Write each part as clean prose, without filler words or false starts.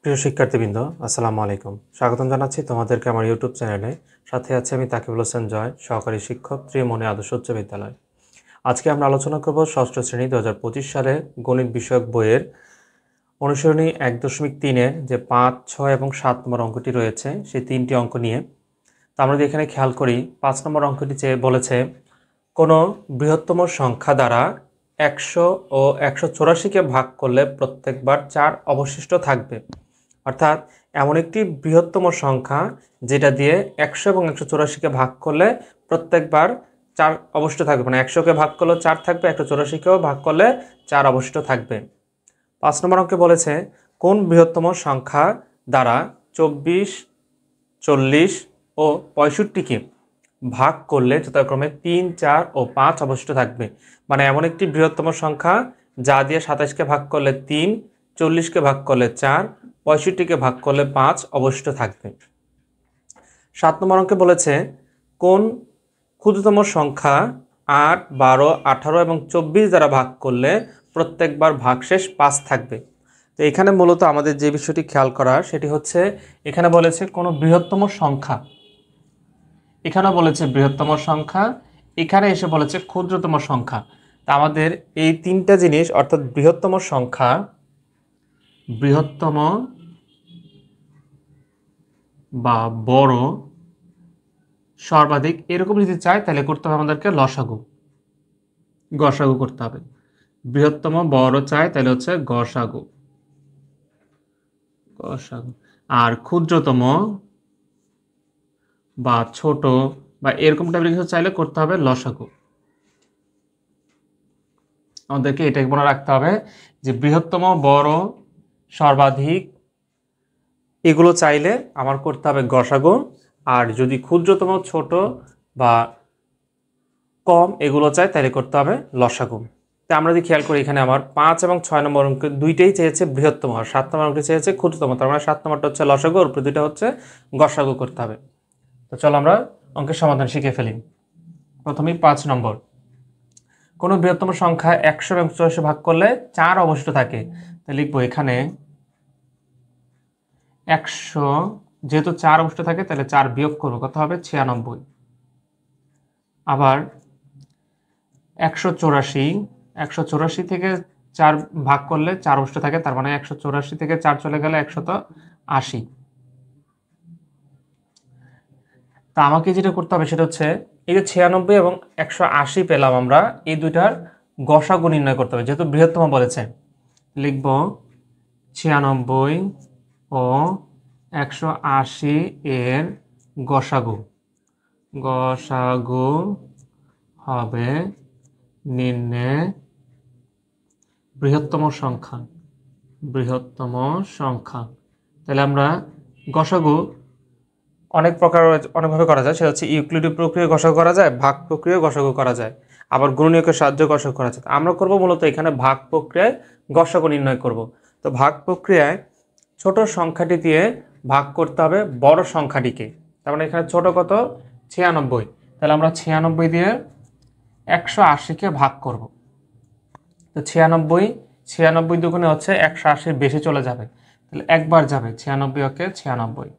প্রিয় শিক্ষার্থীবৃন্দ, আসসালামু আলাইকুম। স্বাগতম জানাচ্ছি তোমাদেরকে আমার ইউটিউব চ্যানেলে। সাথে আছে আমি তাকিবুল হোসেন জয়, সহকারী শিক্ষক, ত্রিমণি আদর্শ উচ্চ বিদ্যালয়। আজকে আমরা আলোচনা করব ষষ্ঠ শ্রেণী 2025 সালে গণিত বিষয়ক বইয়ের অনুসরণী 1.3-এর যে 5, 6 এবং 7 নম্বর অঙ্কটি রয়েছে সেই 3টি অঙ্ক নিয়ে। তো আমরা যদি এখানে খেয়াল করি, 5 নম্বর অঙ্কটি বলেছে কোনো বৃহত্তম সংখ্যা দ্বারা 100 ও 184কে ভাগ করলে প্রত্যেকবার 4 অবশিষ্ট থাকবে। অর্থাৎ এমন একটি বৃহত্তম সংখ্যা যেটা দিয়ে 100 এবং 184কে ভাগ করলে প্রত্যেকবার 4 অবশিষ্ট থাকবে, মানে 100কে ভাগ করলে 4 থাকবে, 184কেও ভাগ করলে 4 অবশিষ্ট থাকবে। 5 নম্বর অঙ্কে বলেছে কোন বৃহত্তম সংখ্যা দ্বারা 24, 40 ও 65কে ভাগ করলে যথাক্রমে 3, 4 ও 5 অবশিষ্ট থাকবে। মানে এমন একটি বৃহত্তম সংখ্যা যা দিয়ে 27কে ভাগ করলে 3, 40কে ভাগ করলে 4, 65কে ভাগ করলে 5 অবশিষ্ট থাকবে। 7 নম্বর অঙ্কে বলেছে কোন ক্ষুদ্রতম সংখ্যা 8, 12, 18 এবং 24 দ্বারা ভাগ করলে প্রত্যেকবার ভাগশেষ 5 থাকবে। তো এখানে মূলত আমাদের যে বিষয়টি খেয়াল করার সেটি হচ্ছে, এখানে বলেছে কোনো বৃহত্তম সংখ্যা, এখানে বলেছে বৃহত্তম সংখ্যা, এখানে এসে বলেছে ক্ষুদ্রতম সংখ্যা। তা আমাদের এই তিনটা জিনিস অর্থাৎ বৃহত্তম সংখ্যা, বৃহত্তম বা বড়, সর্বাধিক এরকম যদি চাই তাহলে করতে হবে আমাদেরকে গসাগু করতে হবে। বৃহত্তম বড় চাই তাহলে হচ্ছে গসাগু। আর ক্ষুদ্রতম বা ছোট বা এরকম টাইপের কিছু চাইলে করতে হবে লসাগু। আমাদেরকে এটাই মনে রাখতে হবে যে বৃহত্তম বড় সর্বাধিক এগুলো চাইলে আমার করতে হবে গসাগু, আর যদি ক্ষুদ্রতম ছোট বা কম এগুলো চাই তাহলে করতে হবে লসাগু। তো আমরা যদি খেয়াল করি, এখানে আমার 5 এবং 6 নম্বর অঙ্ক দুইটাই চেয়েছে বৃহত্তম, আর 7 নম্বর অঙ্কটি চেয়েছে ক্ষুদ্রতম। তার মানে 7 নম্বরটা হচ্ছে লসাগু, আর উপরে দুইটা হচ্ছে গসাগু করতে হবে। তো চলো আমরা অঙ্কের সমাধান শিখে ফেলি। প্রথমেই 5 নম্বর, কোনো বৃহত্তম সংখ্যা 100 এবং 84 ভাগ করলে 4 অবশিষ্ট থাকে। তাহলে লিখবো এখানে 100, যেহেতু 4 অবশিষ্ট থাকে তাহলে 4 বিয়োগ করবো, কত হবে 96। আবার 184 থেকে 4 ভাগ করলে 4 অবশিষ্ট থাকে, তার মানে 184 থেকে 4 চলে গেলে 180। তা আমাকে যেটা করতে হবে সেটা হচ্ছে এই যে 96 এবং 180 পেলাম আমরা, এই দুইটার গসাগু নির্ণয় করতে হবে। যেহেতু বৃহত্তম বলেছে, লিখব 96 ও 180 এর গসাগু হবে নির্ণয় বৃহত্তম সংখ্যা। তাহলে আমরা গসাগু অনেকভাবে করা যায়। সেটা হচ্ছে ইউক্লিডীয় প্রক্রিয়া গসাগু করা যায়, ভাগ প্রক্রিয়া গসাগু করা যায়, আবার গুণনীয়কের সাহায্যে গসাগু করা যায়। আমরা করব মূলত এখানে ভাগ প্রক্রিয়ায় গসাগু নির্ণয় করব। তো ভাগ প্রক্রিয়ায় ছোট সংখ্যাটি দিয়ে ভাগ করতে হবে বড় সংখ্যাটিকে। তার মানে এখানে ছোট কত 96, তাহলে আমরা 96 দিয়ে 180কে ভাগ করব। তো 96 দুগুণে হচ্ছে 180 বেশি চলে যাবে, তাহলে একবার যাবে 96 ওকে 96।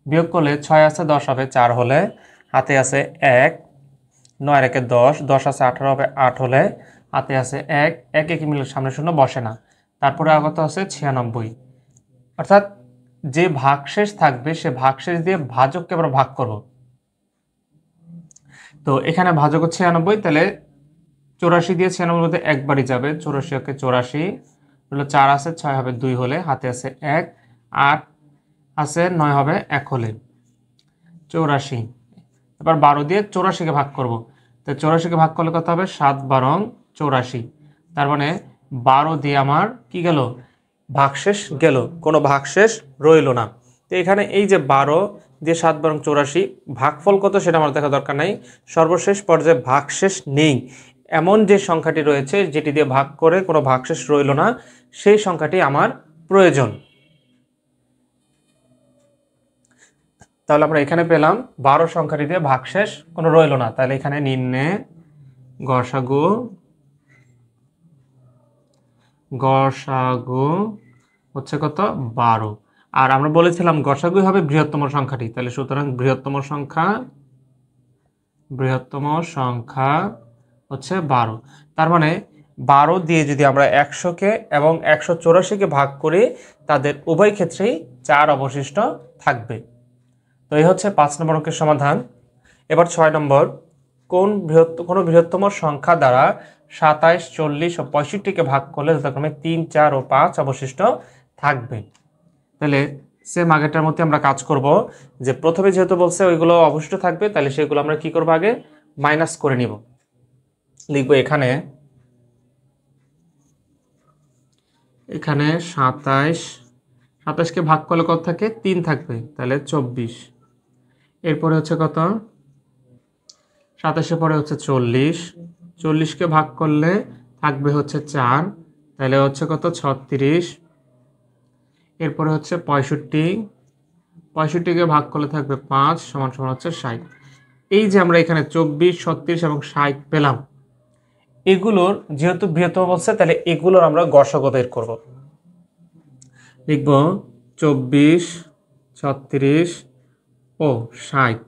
বিয়োগ করলে 6 আছে 10 হবে 4 হলে, হাতে আছে 1, 9 একে 10, 10 আছে 18 হবে 8 হলে, হাতে আছে 1, 1 একে মিলে সামনে শূন্য বসে না, তারপরে আগত আছে 96। অর্থাৎ যে ভাগশেষ থাকবে সে ভাগশেষ দিয়ে ভাজককে আমরা ভাগ করব। তো এখানে ভাজক হচ্ছে 96, তাহলে 84 দিয়ে 96 মধ্যে একবারই যাবে, 84 ওকে 84 হলো, 4 আছে 6 হবে 2 হলে, হাতে আছে 1, 8 আছে 9 হবে 1 হলে, 84। এবার 12 দিয়ে 84কে ভাগ করব। তো 84কে ভাগ করলে কত হবে 7 12 84, তার মানে 12 দিয়ে আমার কি গেল, ভাগশেষ গেল, কোনো ভাগশেষ রইল না। তো এখানে এই যে 12 দিয়ে 7 12 84, ভাগফল কত সেটা আমার দেখা দরকার নাই, সর্বশেষ পর্যায়ে ভাগশেষ নেই এমন যে সংখ্যাটি রয়েছে যেটি দিয়ে ভাগ করে কোনো ভাগশেষ রইল না, সেই সংখ্যাটি আমার প্রয়োজন। তাহলে আমরা এখানে পেলাম 12 সংখ্যাটি দিয়ে ভাগশেষ কোনো রইল না। তাহলে এখানে নিম্নে গসাগু হচ্ছে কত 12। আর আমরা বলেছিলাম গসাগুই হবে বৃহত্তম সংখ্যাটি, তাহলে সুতরাং বৃহত্তম সংখ্যা হচ্ছে 12। তার মানে 12 দিয়ে যদি আমরা 100কে এবং 184কে ভাগ করি, তাদের উভয় ক্ষেত্রেই 4 অবশিষ্ট থাকবে। তো এই হচ্ছে 5 নম্বর অঙ্কের সমাধান। এবার 6 নম্বর, কোনো বৃহত্তম সংখ্যা দ্বারা 27, 40 ও 65কে ভাগ করলে যথাক্রমে 3, 4 ও 5 অবশিষ্ট থাকবে। তাহলে সেম আগেরটার মধ্যে আমরা কাজ করব, যে প্রথমে যেহেতু বলছে ওইগুলো অবশিষ্ট থাকবে, তাহলে সেগুলো আমরা কি করব, আগে মাইনাস করে নিব। লিখব এখানে 27কে ভাগ করলে কত থাকে, 3 থাকবে, তাহলে 24। এরপরে হচ্ছে কত, 27-এর পরে হচ্ছে 40, 40কে ভাগ করলে থাকবে হচ্ছে 4, তাহলে হচ্ছে কত 36। এরপরে হচ্ছে 65কে ভাগ করলে থাকবে 5 সমান সমান হচ্ছে 60। এই যে আমরা এখানে 24, 36 এবং 60 পেলাম, এগুলোর যেহেতু বৃহত্তম বলছে, তাহলে এগুলোর আমরা গসাগু বের করব। লিখব 24, 36 ও 60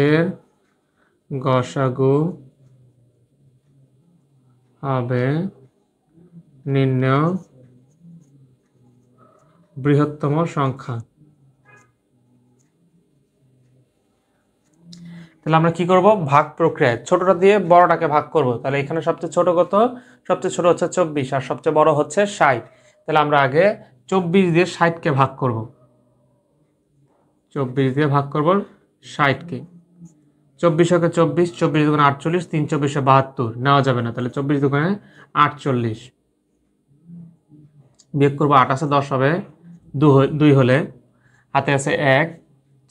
এর গসাগু হবে নির্ণয় বৃহত্তম সংখ্যা। তাহলে আমরা কি করব, ভাগ প্রক্রিয়ায় ছোটটা দিয়ে বড়টাকে ভাগ করব। তাহলে এখানে সবচেয়ে ছোট কত, সবচেয়ে ছোট হচ্ছে 24 আর সবচেয়ে বড় হচ্ছে 60। তাহলে আমরা আগে 24 দিয়ে 60কে ভাগ করব, 24 দিয়ে ভাগ করব 60কে। 24 × 24, 24 × 48, 3 × 24 = 72, নেওয়া যাবে না, তাহলে 24 × 48 বিয়োগ করবো, 8 আছে 10 হবে, 2 হলে হাতে আছে 1,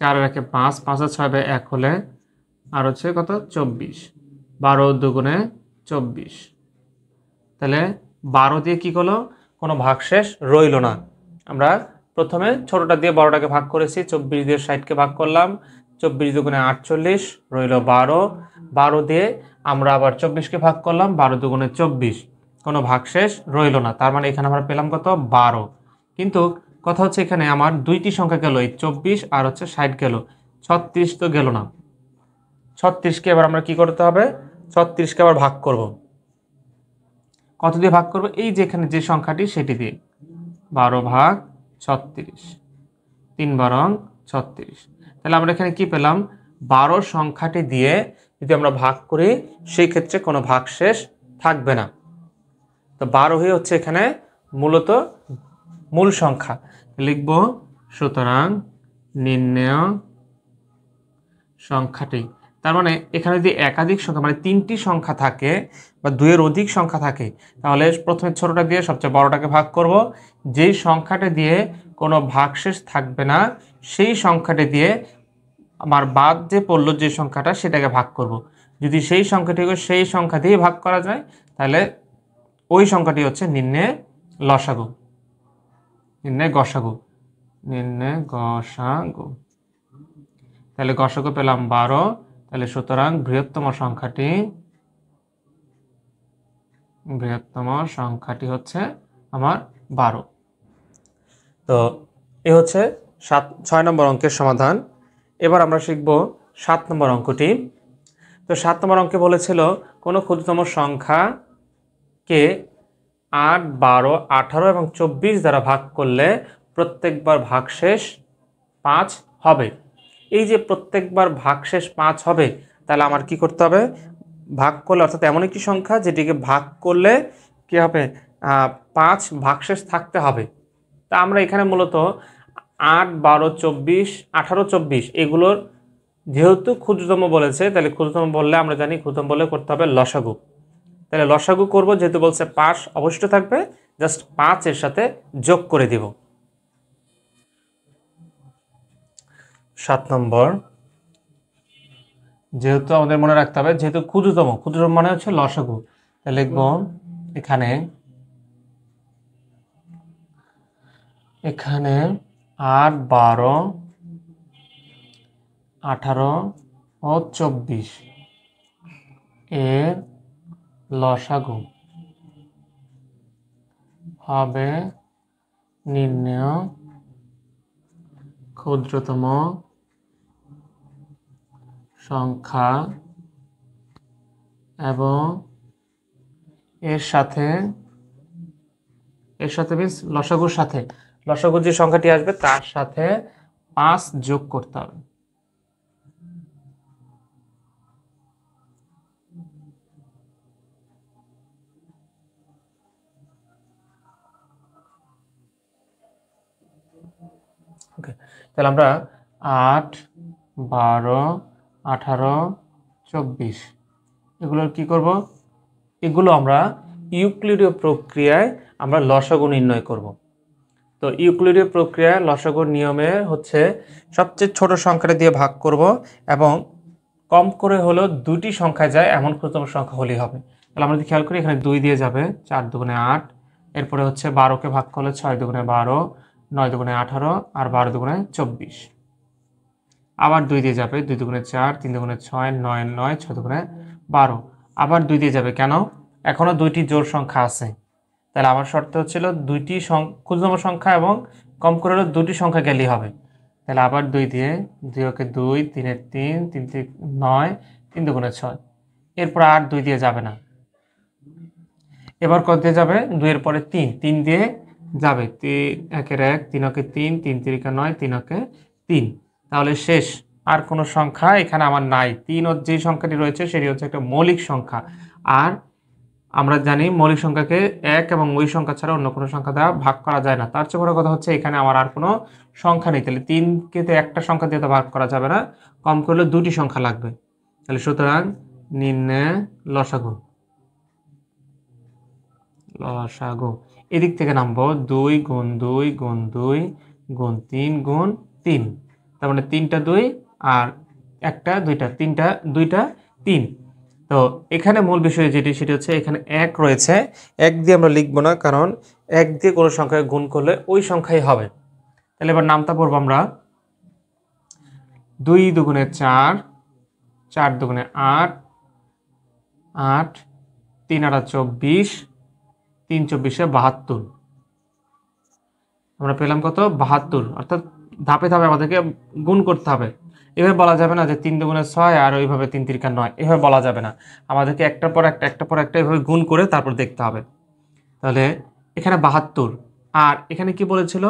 4 এর 1 5, 5 আর 6 1 হলে আর হচ্ছে কত 24, 12 2 × 24। তাহলে 12 দিয়ে কি করলো, কোনো ভাগশেষ রইল না। আমরা প্রথমে ছোটটা দিয়ে বড়টাকে ভাগ করেছি, 24 দিয়ে 60কে ভাগ করলাম, 24 2 × 48 রইল 12, 12 দিয়ে আমরা আবার 24কে ভাগ করলাম, 12 2 × 24, কোনো ভাগশেষ রইল না। তার মানে এখানে আমরা পেলাম কত 12। কিন্তু কথা হচ্ছে এখানে আমার দুইটি সংখ্যা গেল, এই 24 আর হচ্ছে 60 গেল, 36 তো গেল না। 36কে এবার আমরা কি করতে হবে, 36কে আবার ভাগ করব। কত দিয়ে ভাগ করব, এই যে এখানে যে সংখ্যাটি সেটি দিয়ে, 12 ভাগ 36, 3 12 36। তাহলে আমরা এখানে কি পেলাম, 12 সংখ্যাটি দিয়ে যদি আমরা ভাগ করি, সেই ক্ষেত্রে কোনো ভাগশেষ থাকবে না। তো 12 হচ্ছে এখানে মূলত মূল সংখ্যা। লিখব সুতরাং নির্ণেয় সংখ্যাটি। তার মানে এখানে যদি একাধিক সংখ্যা মানে 3টি সংখ্যা থাকে বা 2-এর অধিক সংখ্যা থাকে, তাহলে প্রথমে ছোটটা দিয়ে সবচেয়ে বড়টাকে ভাগ করব। যেই সংখ্যাটি দিয়ে কোনো ভাগশেষ থাকবে না, সেই সংখ্যাটি দিয়ে আমার বাদ যে পড়লো যে সংখ্যাটা, সেটাকে ভাগ করব। যদি সেই সংখ্যাটিকে সেই সংখ্যা দিয়ে ভাগ করা যায়, তাহলে ওই সংখ্যাটি হচ্ছে নির্ণয় লসাগু, নির্ণয় গসাগু, নির্ণয় গসাগু। তাহলে গসাগু পেলাম 12। তাহলে সুতরাং বৃহত্তম সংখ্যাটি হচ্ছে আমার 12। তো এ হচ্ছে 6 নম্বর অঙ্কের সমাধান। এবার আমরা শিখব 7 নম্বর অঙ্কটি। তো 7 নম্বর অঙ্কে বলেছিল কোনো ক্ষুদ্রতম সংখ্যাকে 8, 12, 18 এবং 24 দ্বারা ভাগ করলে প্রত্যেকবার ভাগশেষ 5 হবে। এই যে প্রত্যেকবার ভাগশেষ 5 হবে, তাহলে আমার কি করতে হবে, ভাগ করলে, অর্থাৎ এমন একটি সংখ্যা যেটিকে ভাগ করলে কি হবে, 5 ভাগশেষ থাকতে হবে। তা আমরা এখানে মূলত 8, 12, 24, 18, 24 এগুলোর যেহেতু ক্ষুদ্রতম বলেছে, তাহলে ক্ষুদ্রতম বললে আমরা জানি ক্ষুদ্রতম বলে করতে হবে লসাগু। তাহলে লসাগু করব, যেহেতু বলছে 5 অবশিষ্ট থাকবে, জাস্ট 5 এর সাথে যোগ করে দিব। 7 নম্বর, যেহেতু আমাদের মনে রাখতে হবে, যেহেতু ক্ষুদ্রতম মানে হচ্ছে লসাগু, তাহলে লিখব এখানে 8, 12, 18 ও 24 এর লসাগু হবে নির্ণেয় ক্ষুদ্রতম সংখ্যা এবং এর সাথে মিন্স লসাগুর সাথে লসাগুর যে সংখ্যাটি আসবে তার সাথে 5 যোগ করতে হবে। ওকে, তাহলে আমরা 8, 12, 18, 24 এগুলোর কি করব? এগুলো আমরা ইউক্লিডীয় প্রক্রিয়ায় আমরা লসাগু নির্ণয় করব। তো ইউক্লিডীয় প্রক্রিয়ায় লসাগুর নিয়মে হচ্ছে সবচেয়ে ছোট সংখ্যাটা দিয়ে ভাগ করব এবং কম করে হলেও দুটি সংখ্যায় যায় এমন ক্ষুদ্রতম সংখ্যা হলেই হবে। তাহলে আমরা যদি খেয়াল করি এখানে 2 দিয়ে যাবে, 4 দুগুণে 8, এরপরে হচ্ছে 12কে ভাগ করলে 6 দুগুণে 12, 9 দুগুণে 18 আর 12 দুগুণে 24। আবার 2 দিয়ে যাবে, 2 দুগুণে 4, 3 দুগুণে 6, 9 9, 6 দুগুণে 12। আবার 2 দিয়ে যাবে, কেন? এখনো দুইটি জোড় সংখ্যা আছে। তাহলে আমার শর্ত হচ্ছিল দুইটি ক্ষুদ্রতম সংখ্যা এবং কম করে হলে দুটি সংখ্যা গেলেই হবে। তাহলে আবার 2 দিয়ে, 2 ওকে 2, 3 এর 3, 3 3 9, 3 দুগুণে 6। এরপর আর 2 দিয়ে যাবে না। এবার কত দিয়ে যাবে? 2 এর পরে 3, 3 দিয়ে যাবে, 3 একের 1, 3 ওকে 3, 3 3 9, 3 ওকে 3। তাহলে শেষ, আর কোনো সংখ্যা এখানে আমার নাই। 3 ওর যে সংখ্যাটি রয়েছে সেটি হচ্ছে একটা মৌলিক সংখ্যা। আর আমরা জানি মৌলিক সংখ্যাকে 1 এবং ওই সংখ্যা ছাড়া অন্য কোনো সংখ্যা দ্বারা ভাগ করা যায় না। তার চেয়ে বড় কথা হচ্ছে এখানে আমার আর কোনো সংখ্যা নেই। তাহলে 3কে তো একটা সংখ্যা দিয়ে তো ভাগ করা যাবে না, কম করলে দুটি সংখ্যা লাগবে। তাহলে সুতরাং নির্ণয় লসাগু এদিক থেকে নামবো 2 গুণ 2 গুণ 2 গুণ 3 গুণ 3। তার মানে 3টা 2 আর একটা 2টা, 3টা 2টা 3। তো এখানে মূল বিষয় যেটি সেটি হচ্ছে এখানে 1 রয়েছে। 1 দিয়ে আমরা লিখবো না, কারণ 1 দিয়ে কোনো সংখ্যায় গুণ করলে ওই সংখ্যাই হবে। তাহলে এবার নামতা পড়বো আমরা 2 দুগুণে 4, 4 দুগুণে 8, 8, 3 আর 24, 3 24 72। আমরা পেলাম কত? 72। অর্থাৎ ধাপে ধাপে আমাদেরকে গুণ করতে হবে। এভাবে বলা যাবে না যে 3 দুগুণে 6 আর ওইভাবে 3 3 9, এভাবে বলা যাবে না। আমাদেরকে একটার পর একটা এভাবে গুণ করে তারপর দেখতে হবে। তাহলে এখানে 72, আর এখানে কি বলেছিল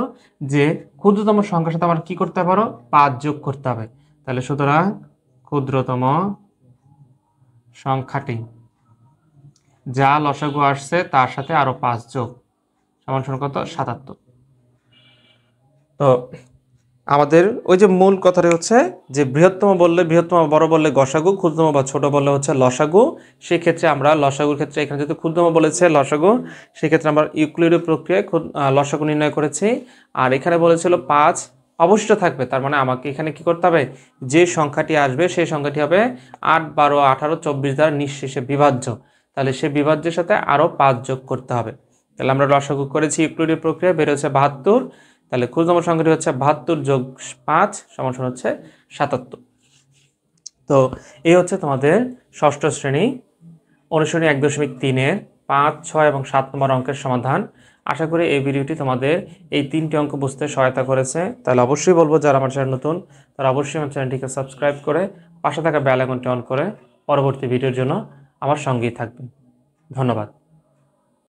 যে ক্ষুদ্রতম সংখ্যার সাথে আমার কি করতে পারো? 5 যোগ করতে হবে। তাহলে সুতরাং ক্ষুদ্রতম সংখ্যাটি যা লসাগু আসছে তার সাথে আরো 5 যোগ সমান সমান কত? 77। তো আমাদের ওই যে মূল কথাটা হচ্ছে যে বৃহত্তম বললে বৃহত্তম, বড় বললে গসাগু, ক্ষুদ্রতম বা ছোট বললে হচ্ছে লসাগু। সেক্ষেত্রে আমরা লসাগুর ক্ষেত্রে এখানে যেহেতু ক্ষুদ্রতম বলেছে লসাগু, সেক্ষেত্রে আমরা ইউক্লিডীয় প্রক্রিয়ায় লসাগু নির্ণয় করেছি। আর এখানে বলেছিল 5 অবশিষ্ট থাকবে, তার মানে আমাকে এখানে কি করতে হবে? যে সংখ্যাটি আসবে সেই সংখ্যাটি হবে 8, 12, 18, 24 দ্বারা নিঃশেষে বিভাজ্য। তাহলে সেই বিভাজ্যের সাথে আরও 5 যোগ করতে হবে। তাহলে আমরা লসাগু করেছি ইউক্লিডীয় প্রক্রিয়া, বের হচ্ছে 72। তাহলে ক্ষুদ্রতম সংখ্যাটি হচ্ছে 72 যোগ 5 সমান সমান হচ্ছে 77। তো এই হচ্ছে তোমাদের ষষ্ঠ শ্রেণী অনুশীলনী 1.3-এর 5, 6 এবং 7 নম্বর অঙ্কের সমাধান। আশা করি এই ভিডিওটি তোমাদের এই 3টি অঙ্ক বুঝতে সহায়তা করেছে। তাহলে অবশ্যই বলবো যারা আমার চ্যানেল নতুন তারা অবশ্যই আমার চ্যানেলটিকে সাবস্ক্রাইব করে পাশে থাকা বেল আইকনটি অন করে পরবর্তী ভিডিওর জন্য আমার সঙ্গেই থাকবেন। ধন্যবাদ।